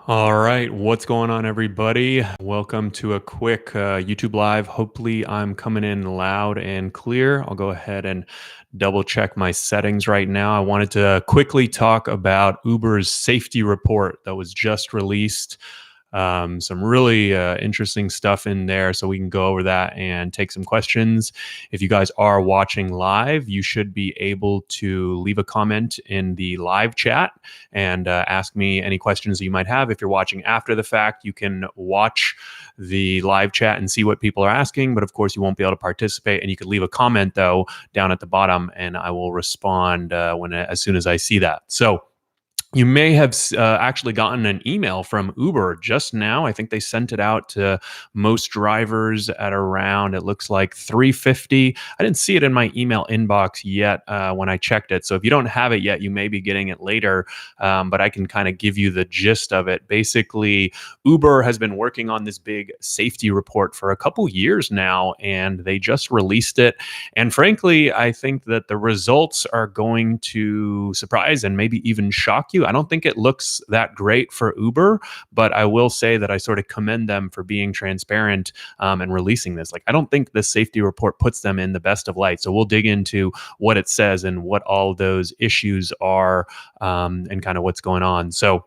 All right, what's going on, everybody? Welcome to a quick YouTube live. Hopefully, I'm coming in loud and clear. I'll go ahead and double check my settings right now. I wanted to quickly talk about Uber's safety report that was just released. Some really interesting stuff in there, so we can go over that and take some questions. If you guys are watching live, you should be able to leave a comment in the live chat and ask me any questions that you might have. If you're watching after the fact, you can watch the live chat and see what people are asking, but of course, you won't be able to participate. And you could leave a comment though down at the bottom, and I will respond as soon as I see that. So you may have actually gotten an email from Uber just now. I think they sent it out to most drivers at around, it looks like 3:50. I didn't see it in my email inbox yet when I checked it. So if you don't have it yet, you may be getting it later. But I can kind of give you the gist of it. Basically, Uber has been working on this big safety report for a couple years now, and they just released it. And frankly, I think that the results are going to surprise and maybe even shock you. I don't think it looks that great for Uber, but I will say that I sort of commend them for being transparent and releasing this. Like, I don't think the safety report puts them in the best of light. So we'll dig into what it says and what all those issues are and kind of what's going on. So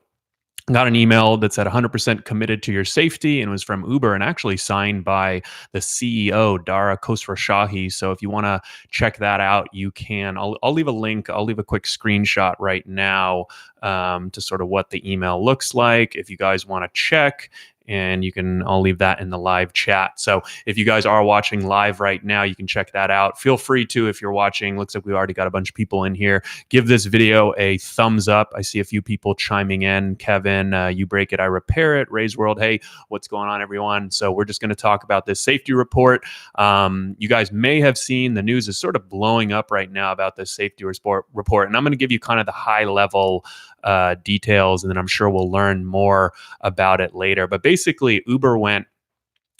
got an email that said 100% committed to your safety, and was from Uber and actually signed by the CEO, Dara Khosrowshahi. So if you want to check that out, you can. I'll leave a link. I'll leave a quick screenshot right now to sort of what the email looks like. If you guys want to check, and I'll leave that in the live chat. So if you guys are watching live right now, you can check that out. Feel free to, if you're watching. Looks like we've already got a bunch of people in here. Give this video a thumbs up. I see a few people chiming in. Kevin, you break it, I repair it. Ray's World, hey, what's going on, everyone? So we're just going to talk about this safety report. You guys may have seen the news is sort of blowing up right now about this safety report, and I'm going to give you kind of the high level details, and then I'm sure we'll learn more about it later. But basically, Uber went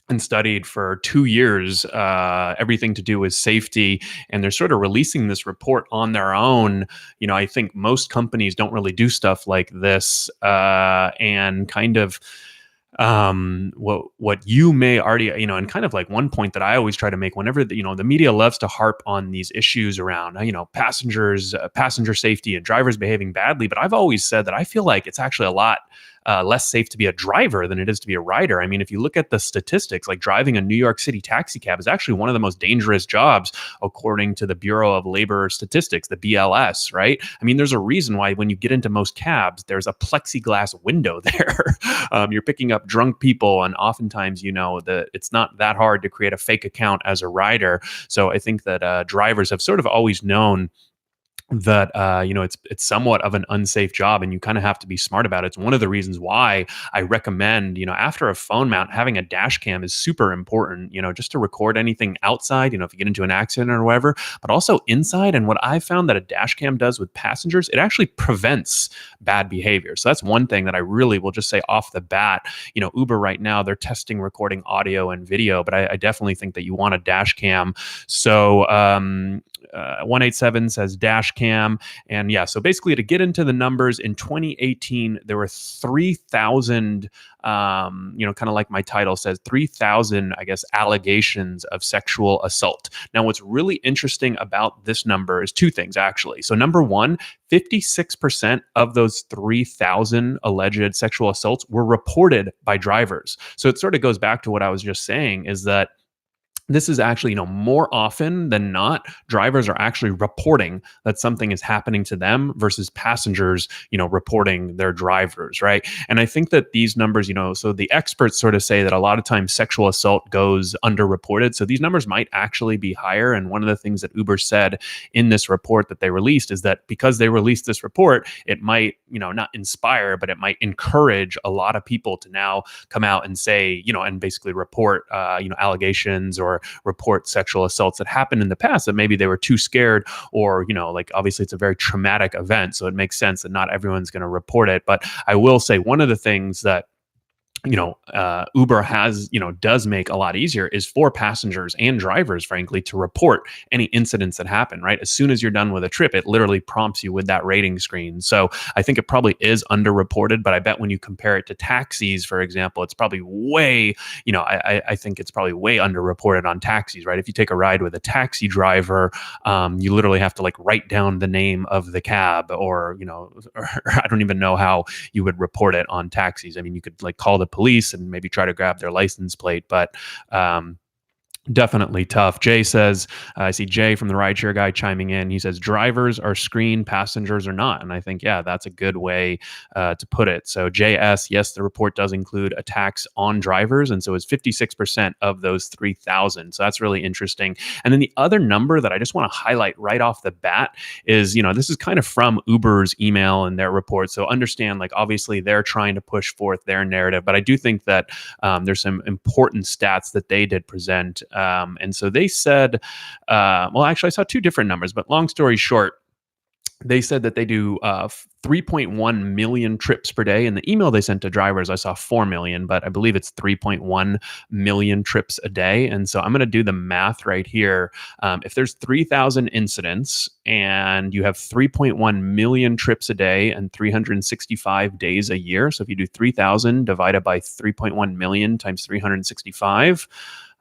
and studied for 2 years everything to do with safety, and they're sort of releasing this report on their own. I think most companies don't really do stuff like this, and kind of what you may already, and kind of like one point that I always try to make whenever the media loves to harp on these issues around passenger safety and drivers behaving badly, but I've always said that I feel like it's actually a lot less safe to be a driver than it is to be a rider. I mean, if you look at the statistics, like driving a New York City taxi cab is actually one of the most dangerous jobs, according to the Bureau of Labor Statistics, the BLS, right? I mean, there's a reason why when you get into most cabs, there's a plexiglass window there. You're picking up drunk people, and oftentimes, that it's not that hard to create a fake account as a rider. So I think that drivers have sort of always known that it's somewhat of an unsafe job, and you kind of have to be smart about it. It's one of the reasons why I recommend, after a phone mount, having a dash cam is super important, just to record anything outside, if you get into an accident or whatever, but also inside. And what I found that a dash cam does with passengers, it actually prevents bad behavior. So that's one thing that I really will just say off the bat. Uber right now, they're testing recording audio and video, but I definitely think that you want a dash cam. So 187 says dash cam. And yeah, so basically, to get into the numbers, in 2018, there were 3,000, kind of like my title says, 3,000, I guess, allegations of sexual assault. Now, what's really interesting about this number is two things, actually. So number one, 56% of those 3,000 alleged sexual assaults were reported by drivers. So it sort of goes back to what I was just saying, is that this is actually, more often than not, drivers are actually reporting that something is happening to them versus passengers, reporting their drivers, right? And I think that these numbers, so the experts sort of say that a lot of times sexual assault goes underreported. So these numbers might actually be higher. And one of the things that Uber said in this report that they released is that because they released this report, it might, not inspire, but it might encourage a lot of people to now come out and say, and basically report, allegations or report sexual assaults that happened in the past that maybe they were too scared, or, like, obviously it's a very traumatic event. So it makes sense that not everyone's going to report it. But I will say one of the things that Uber has, does make a lot easier is for passengers and drivers, frankly, to report any incidents that happen, right? As soon as you're done with a trip, it literally prompts you with that rating screen. So I think it probably is underreported, but I bet when you compare it to taxis, for example, it's probably way, I think it's probably way underreported on taxis, right? If you take a ride with a taxi driver, you literally have to like write down the name of the cab, or I don't even know how you would report it on taxis. I mean, you could like call the police and maybe try to grab their license plate, but definitely tough. Jay says, I see Jay from the rideshare guy chiming in. He says, drivers are screened, passengers are not. And I think, yeah, that's a good way to put it. So, JS, yes, the report does include a tax on drivers. And so it's 56% of those 3,000. So that's really interesting. And then the other number that I just want to highlight right off the bat is, this is kind of from Uber's email and their report. So understand, like, obviously they're trying to push forth their narrative. But I do think that there's some important stats that they did present. And so they said, well, actually, I saw two different numbers, but long story short, they said that they do 3.1 million trips per day. In the email they sent to drivers, I saw 4 million, but I believe it's 3.1 million trips a day. And so I'm going to do the math right here. If there's 3,000 incidents and you have 3.1 million trips a day and 365 days a year, so if you do 3,000 divided by 3.1 million times 365,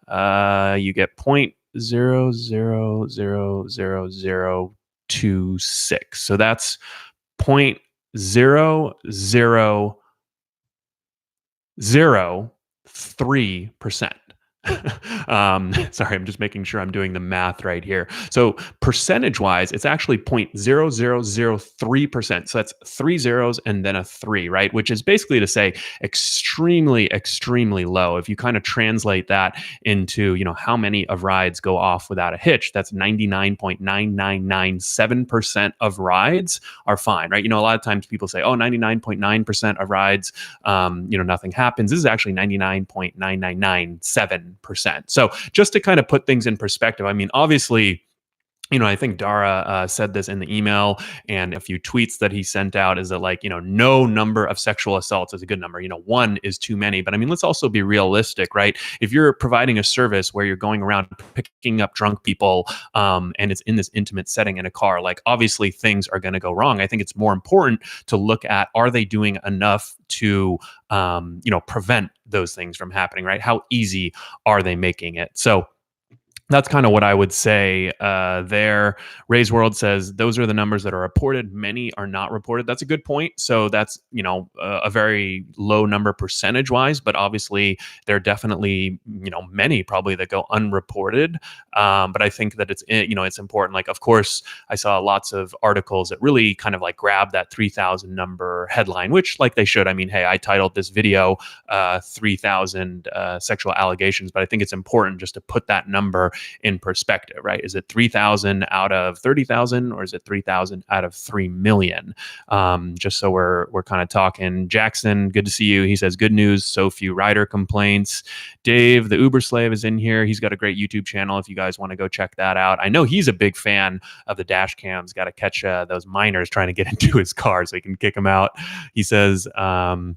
you get 0.000026. So that's 0.0003%. Sorry, I'm just making sure I'm doing the math right here. So percentage wise, it's actually 0.0003%. So that's three zeros and then a three, right? Which is basically to say extremely, extremely low. If you kind of translate that into, how many of rides go off without a hitch, that's 99.9997% of rides are fine, right? A lot of times people say, oh, 99.9% of rides, nothing happens. This is actually 99.9997%. So just to kind of put things in perspective, I mean, obviously, I think Dara said this in the email and a few tweets that he sent out is that no number of sexual assaults is a good number. One is too many. But I mean, let's also be realistic, right? If you're providing a service where you're going around picking up drunk people and it's in this intimate setting in a car, like obviously things are going to go wrong. I think it's more important to look at, are they doing enough to, prevent those things from happening, right? How easy are they making it? So that's kind of what I would say there. Ray's World says those are the numbers that are reported. Many are not reported. That's a good point. So that's, a very low number percentage wise, but obviously there are definitely, many probably that go unreported. But I think that it's important. Like, of course, I saw lots of articles that really kind of like grab that 3,000 number headline, which like they should. I mean, hey, I titled this video 3,000 sexual allegations, but I think it's important just to put that number in perspective, right? Is it 3,000 out of 30,000 or is it 3,000 out of 3 million? Just so we're kind of talking. Jackson, good to see you. He says, good news, so few rider complaints. Dave, the Uber slave, is in here. He's got a great YouTube channel if you guys want to go check that out. I know he's a big fan of the dash cams. Got to catch those minors trying to get into his car so he can kick them out. He says, I've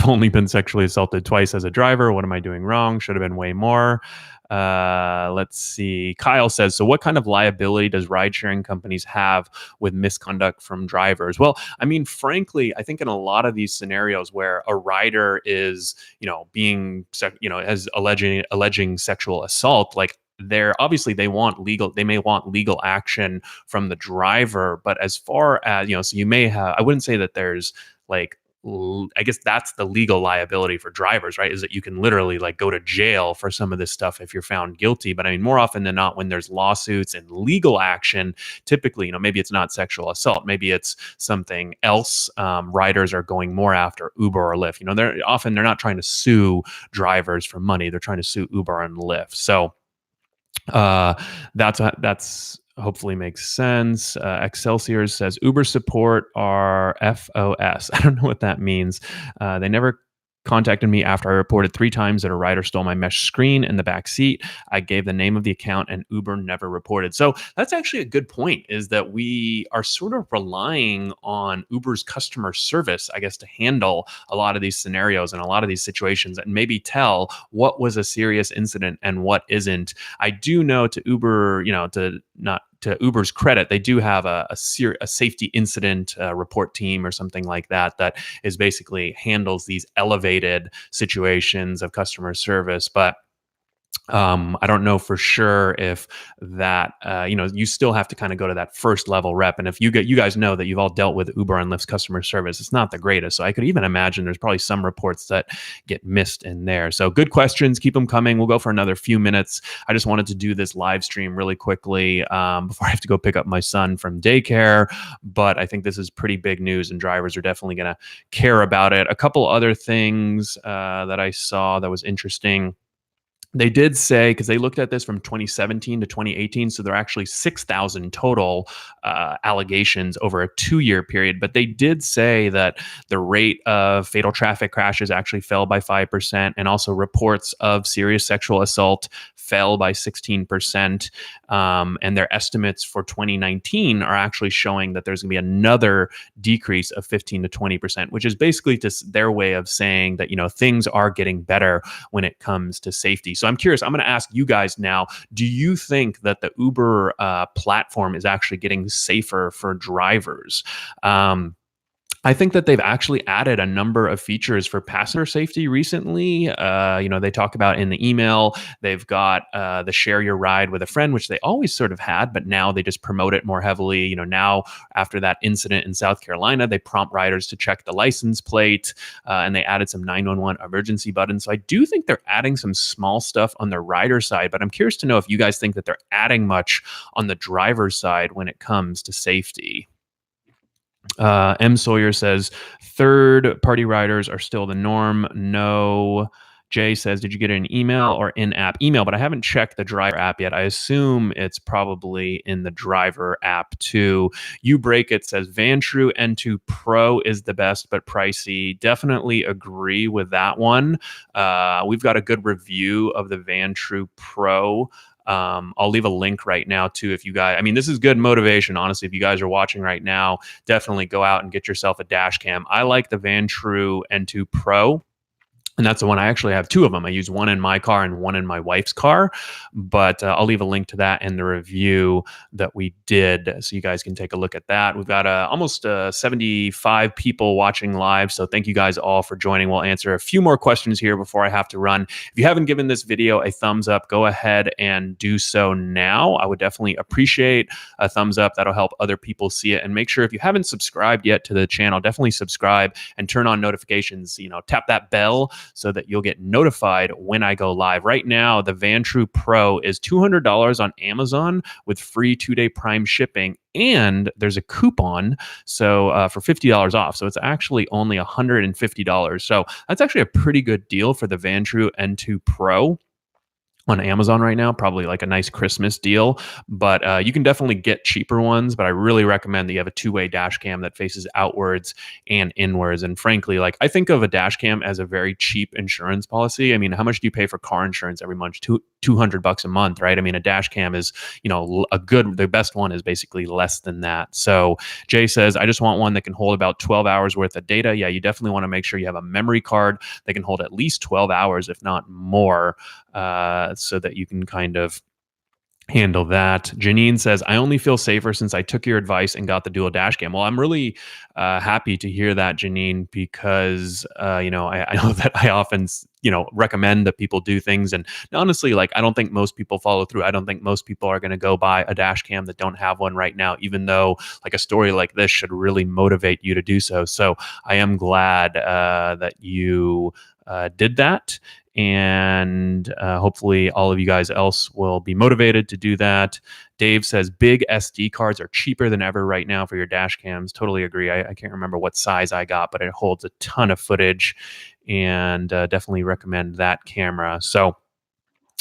only been sexually assaulted twice as a driver. What am I doing wrong? Should have been way more. Let's see. Kyle says, so what kind of liability does ride sharing companies have with misconduct from drivers? Well, I mean, frankly, I think in a lot of these scenarios where a rider is, as alleging sexual assault, like they may want legal action from the driver. But as far as, so you may have, I wouldn't say that there's like, I guess that's the legal liability for drivers, right? Is that you can literally like go to jail for some of this stuff if you're found guilty. But I mean, more often than not, when there's lawsuits and legal action, typically, maybe it's not sexual assault, maybe it's something else. Riders are going more after Uber or Lyft. They're not trying to sue drivers for money. They're trying to sue Uber and Lyft. So that's hopefully makes sense. Excelsior says Uber support are FOS. I don't know what that means. They never contacted me after I reported 3 times that a rider stole my mesh screen in the back seat. I gave the name of the account and Uber never reported. So that's actually a good point, is that we are sort of relying on Uber's customer service, I guess, to handle a lot of these scenarios and a lot of these situations and maybe tell what was a serious incident and what isn't. I do know, to Uber, to not to Uber's credit, they do have a safety incident report team or something like that that is basically handles these elevated situations of customer service. But I don't know for sure if that, you still have to kind of go to that first level rep. And if you guys know that you've all dealt with Uber and Lyft's customer service, it's not the greatest. So I could even imagine there's probably some reports that get missed in there. So good questions, keep them coming. We'll go for another few minutes. I just wanted to do this live stream really quickly before I have to go pick up my son from daycare. But I think this is pretty big news, and drivers are definitely going to care about it. A couple other things that I saw that was interesting. They did say, because they looked at this from 2017 to 2018, so there are actually 6,000 total allegations over a 2-year period. But they did say that the rate of fatal traffic crashes actually fell by 5%, and also reports of serious sexual assault fell by 16%. And their estimates for 2019 are actually showing that there's going to be another decrease of 15 to 20%, which is basically just their way of saying that, things are getting better when it comes to safety. So I'm curious, I'm going to ask you guys now, do you think that the Uber platform is actually getting safer for drivers? I think that they've actually added a number of features for passenger safety recently. They talk about in the email, they've got the share your ride with a friend, which they always sort of had, but now they just promote it more heavily. Now after that incident in South Carolina, they prompt riders to check the license plate, and they added some 911 emergency buttons. So I do think they're adding some small stuff on the rider side, but I'm curious to know if you guys think that they're adding much on the driver's side when it comes to safety. M. Sawyer says third-party riders are still the norm. No. Jay says, did you get an email or in-app email? But I haven't checked the driver app yet. I assume it's probably in the driver app too. You Break It says Vantrue N2 Pro is the best, but pricey. Definitely agree with that one. We've got a good review of the Vantrue Pro. I'll leave a link right now too. If you guys, this is good motivation, honestly. If you guys are watching right now, definitely go out and get yourself a dash cam. I like the Vantrue N2 Pro. And that's the one. I actually have 2 of them. I use one in my car and one in my wife's car. But I'll leave a link to that in the review that we did, so you guys can take a look at that. We've got almost 75 people watching live. So thank you guys all for joining. We'll answer a few more questions here before I have to run. If you haven't given this video a thumbs up, go ahead and do so now. I would definitely appreciate a thumbs up. That'll help other people see it. And make sure, if you haven't subscribed yet to the channel, definitely subscribe and turn on notifications. Tap that bell so that you'll get notified when I go live. Right now, the Vantrue Pro is $200 on Amazon with free 2-day Prime shipping, and there's a coupon for $50 off. So it's actually only $150. So that's actually a pretty good deal for the Vantrue N2 Pro on Amazon right now, probably like a nice Christmas deal. But you can definitely get cheaper ones, but I really recommend that you have a 2-way dash cam that faces outwards and inwards. And frankly, I think of a dash cam as a very cheap insurance policy. How much do you pay for car insurance every month? $200 a month, right? A dash cam is, the best one is basically less than that. So Jay says, I just want one that can hold about 12 hours worth of data. Yeah, you definitely want to make sure you have a memory card that can hold at least 12 hours, if not more, so that you can kind of handle that. Janine says, I only feel safer since I took your advice and got the dual dash cam. Well, I'm really happy to hear that, Janine, because, I know that I often, recommend that people do things. And honestly, I don't think most people follow through. I don't think most people are going to go buy a dash cam that don't have one right now, even though a story like this should really motivate you to do so. So I am glad that you did that. And hopefully all of you guys else will be motivated to do that. Dave says big SD cards are cheaper than ever right now for your dash cams. Totally agree. I can't remember what size I got, but it holds a ton of footage, and definitely recommend that camera. So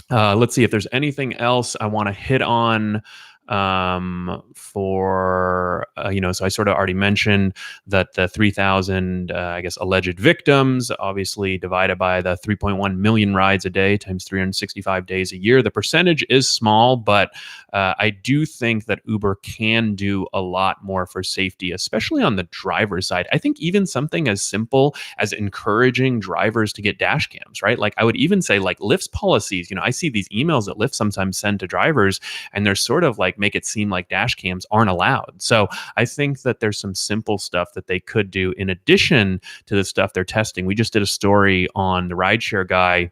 let's see if there's anything else I want to hit on for so I sort of already mentioned that the 3,000 I guess alleged victims, obviously divided by the 3.1 million rides a day times 365 days a year, the percentage is small, but I do think that Uber can do a lot more for safety, especially on the driver's side. I think even something as simple as encouraging drivers to get dash cams, right? Like I would even say like Lyft's policies, I see these emails that Lyft sometimes send to drivers, and they're sort of like make it seem like dash cams aren't allowed. So I think that there's some simple stuff that they could do in addition to the stuff they're testing. We just did a story on the rideshare guy,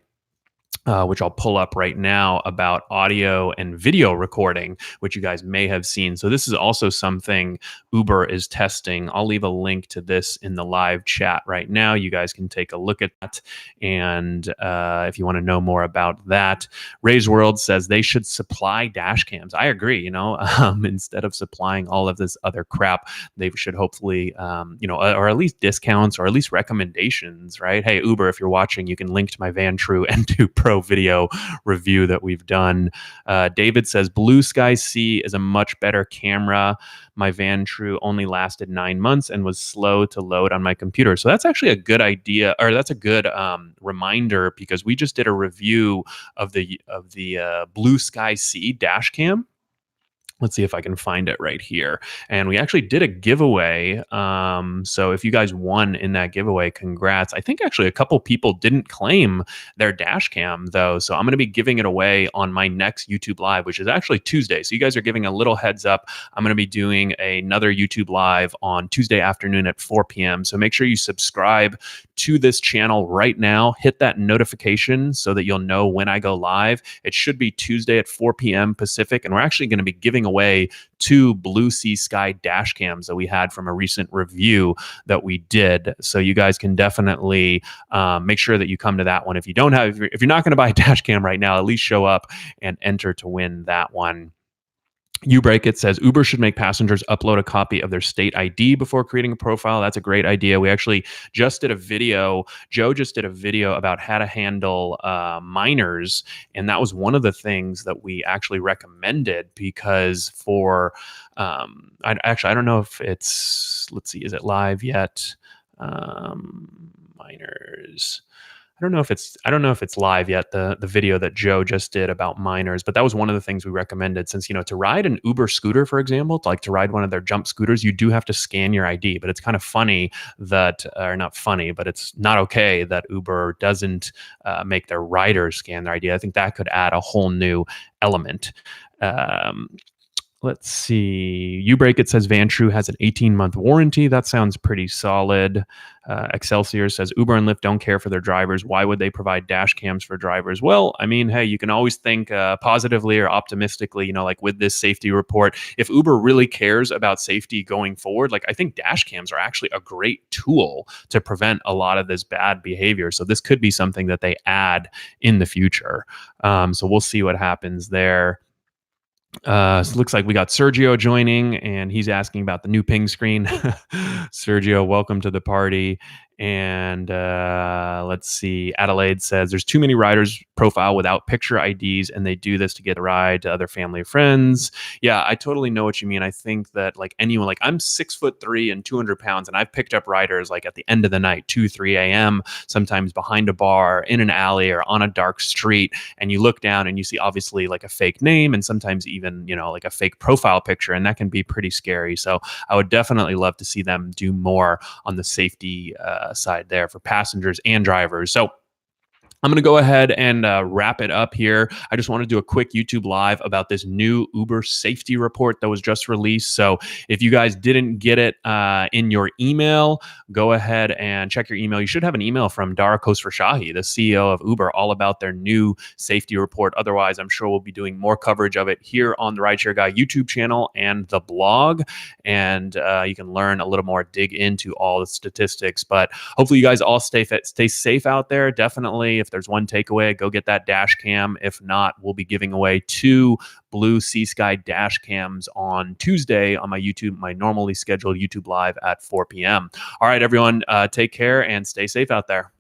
which I'll pull up right now, about audio and video recording, which you guys may have seen. So this is also something Uber is testing. I'll leave a link to this in the live chat right now. You guys can take a look at that. And if you want to know more about that, Ray's World says they should supply dash cams. I agree, instead of supplying all of this other crap, they should hopefully, or at least discounts or at least recommendations, right? Hey, Uber, if you're watching, you can link to my Van True N2 Pro video review that we've done. David says Blue Sky C is a much better camera. My Van True only lasted 9 months and was slow to load on my computer. So that's actually a good idea, or that's a good reminder, because we just did a review of the Blue Sky C dash cam. Let's see if I can find it right here. And we actually did a giveaway. So if you guys won in that giveaway, congrats. I think actually a couple people didn't claim their dash cam though. So I'm going to be giving it away on my next YouTube Live, which is actually Tuesday. So you guys are giving a little heads up. I'm going to be doing another YouTube Live on Tuesday afternoon at 4 p.m. So make sure you subscribe to this channel right now. Hit that notification so that you'll know when I go live. It should be Tuesday at 4 p.m. Pacific. And we're actually going to be giving away 2 Blue Sea Sky dash cams that we had from a recent review that we did. So you guys can definitely make sure that you come to that one. If you don't have, if you're not going to buy a dash cam right now, at least show up and enter to win that one. You Break It says Uber should make passengers upload a copy of their state ID before creating a profile. That's a great idea. We actually just did a video. Joe just did a video about how to handle minors. And that was one of the things that we actually recommended, because for, I don't know if it's, let's see, is it live yet? Minors. I don't know if it's live yet, the video that Joe just did about minors, but that was one of the things we recommended, since, to ride an Uber scooter, for example, to ride one of their jump scooters, you do have to scan your ID. But it's kind of funny that, or not funny, but it's not okay that Uber doesn't make their riders scan their ID. I think that could add a whole new element. Let's see. You Break It says Van True has an 18-month warranty. That sounds pretty solid. Excelsior says Uber and Lyft don't care for their drivers. Why would they provide dash cams for drivers? Well, I mean, hey, you can always think positively or optimistically, like with this safety report. If Uber really cares about safety going forward, I think dash cams are actually a great tool to prevent a lot of this bad behavior. So this could be something that they add in the future. So we'll see what happens there. So it looks like we got Sergio joining, and he's asking about the new ping screen. Sergio, welcome to the party. And let's see. Adelaide says there's too many riders profile without picture IDs, and they do this to get a ride to other family or friends. Yeah, I totally know what you mean. I think that anyone, I'm 6'3" and 200 pounds, and I've picked up riders at the end of the night, 2, 3 a.m., sometimes behind a bar, in an alley, or on a dark street. And you look down and you see obviously a fake name, and sometimes even, a fake profile picture. And that can be pretty scary. So I would definitely love to see them do more on the safety side there for passengers and drivers. So I'm going to go ahead and wrap it up here. I just want to do a quick YouTube Live about this new Uber safety report that was just released. So if you guys didn't get it in your email, go ahead and check your email. You should have an email from Dara Khosrowshahi, the CEO of Uber, all about their new safety report. Otherwise, I'm sure we'll be doing more coverage of it here on the Rideshare Guy YouTube channel and the blog. And you can learn a little more, dig into all the statistics. But hopefully you guys all stay safe out there. Definitely, if there's one takeaway, go get that dash cam. If not, we'll be giving away 2 Blue Sea Sky dash cams on Tuesday on my normally scheduled YouTube Live at 4 p.m. All right, everyone, take care and stay safe out there.